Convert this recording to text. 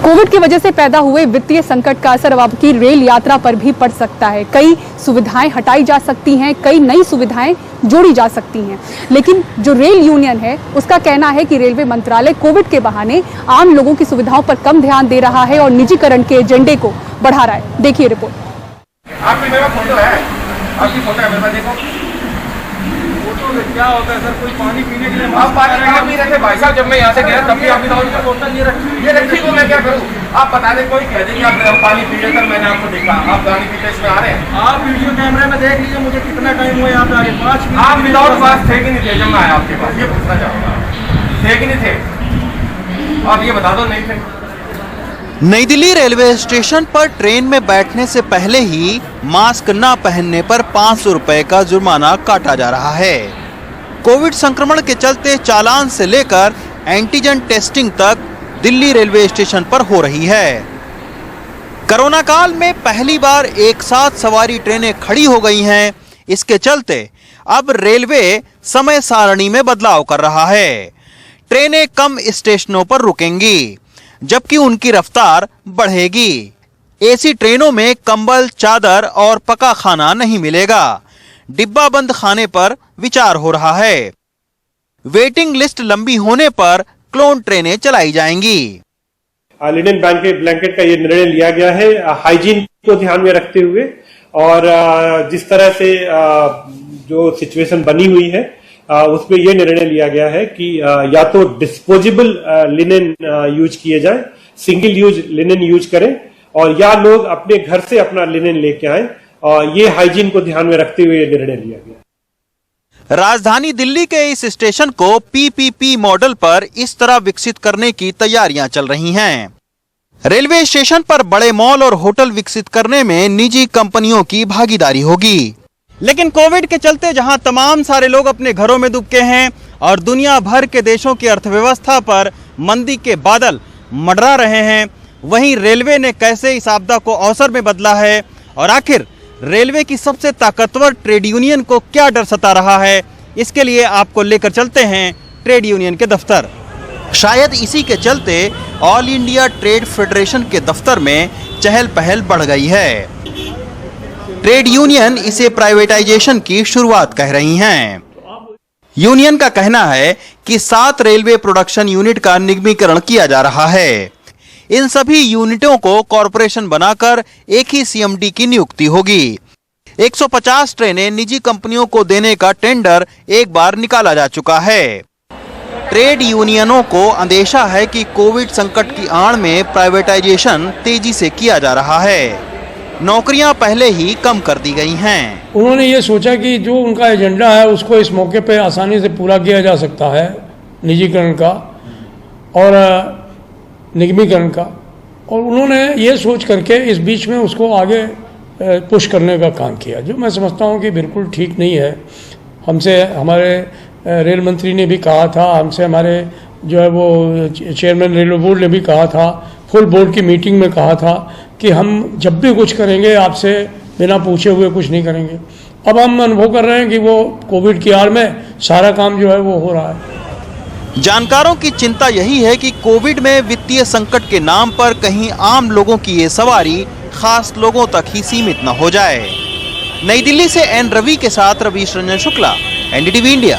Covid की वजह से पैदा हुए वित्तीय संकट का असर अब की रेल यात्रा पर भी पड़ सकता है। कई सुविधाएं हटाई जा सकती हैं, कई नई सुविधाएं जोड़ी जा सकती हैं, लेकिन जो रेल यूनियन है उसका कहना है कि रेलवे मंत्रालय कोविड के बहाने आम लोगों की सुविधाओं पर कम ध्यान दे रहा है और निजीकरण के एजेंडे को बढ़ा रहा है। देखिए रिपोर्ट। आपकी मेरा फोटो है, आपकी फोटो है मेरे पास, देखो क्या होता है सर, कोई पानी पीने के लिए आप पानी कहाँ पी रहे थे भाई साहब? जब मैं यहाँ से गया तब भी आपकी बोतल ये रखी को मैं क्या करूँ? आप बता दें, कोई कह दे कि आप पानी पी रहे सर, मैंने आपको देखा आप पानी पीते इसमें आ रहे हैं। आप वीडियो कैमरे में देख लीजिए मुझे कितना टाइम हुआ यहाँ पे आगे। 5 मिनट आप विदाउट पास थे कि नहीं थे जब मैं आया आपके पास? ये पूछना चाहूँगा, थे कि नहीं थे? आप ये बता दो। नहीं थे। नई दिल्ली रेलवे स्टेशन पर ट्रेन में बैठने से पहले ही मास्क न पहनने पर 500 रुपए का जुर्माना काटा जा रहा है। कोविड संक्रमण के चलते चालान से लेकर एंटीजन टेस्टिंग तक दिल्ली रेलवे स्टेशन पर हो रही है। कोरोना काल में पहली बार एक साथ सवारी ट्रेनें खड़ी हो गई हैं। इसके चलते अब रेलवे समय सारणी में बदलाव कर रहा है। ट्रेनें कम स्टेशनों पर रुकेंगी जबकि उनकी रफ्तार बढ़ेगी। एसी ट्रेनों में कंबल, चादर और पका खाना नहीं मिलेगा। डिब्बा बंद खाने पर विचार हो रहा है। वेटिंग लिस्ट लंबी होने पर क्लोन ट्रेनें चलाई जाएंगी। लिनन ब्लैंकेट का ये निर्णय लिया गया है हाइजीन को ध्यान में रखते हुए, और जिस तरह से जो सिचुएशन बनी हुई है उसमें यह निर्णय लिया गया है कि या तो डिस्पोजेबल लिनन यूज किए जाए, सिंगल यूज लिनन यूज करें, और या लोग अपने घर से अपना लिनन लेके आए। और ये हाइजीन को ध्यान में रखते हुए निर्णय लिया गया। राजधानी दिल्ली के इस स्टेशन को पीपीपी मॉडल पर इस तरह विकसित करने की तैयारियां चल रही हैं। रेलवे स्टेशन पर बड़े मॉल और होटल विकसित करने में निजी कंपनियों की भागीदारी होगी। लेकिन कोविड के चलते जहां तमाम सारे लोग अपने घरों में दुबके हैं और दुनिया भर के देशों की अर्थव्यवस्था पर मंदी के बादल मंडरा रहे हैं, वहीं रेलवे ने कैसे इस आपदा को अवसर में बदला है और आखिर रेलवे की सबसे ताकतवर ट्रेड यूनियन को क्या डर सता रहा है, इसके लिए आपको लेकर चलते हैं ट्रेड यूनियन के दफ्तर। शायद इसी के चलते ऑल इंडिया ट्रेड फेडरेशन के दफ्तर में चहल पहल बढ़ गई है। ट्रेड यूनियन इसे प्राइवेटाइजेशन की शुरुआत कह रही हैं। यूनियन का कहना है कि 7 रेलवे प्रोडक्शन यूनिट का निगमीकरण किया जा रहा है। इन सभी यूनिटों को कॉरपोरेशन बनाकर एक ही सीएमडी की नियुक्ति होगी। 150 ट्रेनें निजी कंपनियों को देने का टेंडर एक बार निकाला जा चुका है। ट्रेड यूनियनों को अंदेशा है कि कोविड संकट की आड़ में प्राइवेटाइजेशन तेजी से किया जा रहा है। नौकरियां पहले ही कम कर दी गई हैं। उन्होंने ये सोचा कि जो उनका एजेंडा है उसको इस मौके पे आसानी से पूरा किया जा सकता है, निजीकरण का और निगमीकरण का, और उन्होंने ये सोच करके इस बीच में उसको आगे पुश करने का काम किया, जो मैं समझता हूँ कि बिल्कुल ठीक नहीं है। हमसे हमारे रेल मंत्री ने भी कहा था, हमसे हमारे जो है वो चेयरमैन रेलवे बोर्ड ने भी कहा था, फुल बोर्ड की मीटिंग में कहा था कि हम जब भी कुछ करेंगे आपसे बिना पूछे हुए कुछ नहीं करेंगे। अब हम अनुभव कर रहे हैं कि वो कोविड की आड़ में सारा काम जो है वो हो रहा है। जानकारों की चिंता यही है कि कोविड में वित्तीय संकट के नाम पर कहीं आम लोगों की ये सवारी खास लोगों तक ही सीमित न हो जाए। नई दिल्ली से एन रवि के साथ रवीश रंजन शुक्ला, एनडीटीवी इंडिया।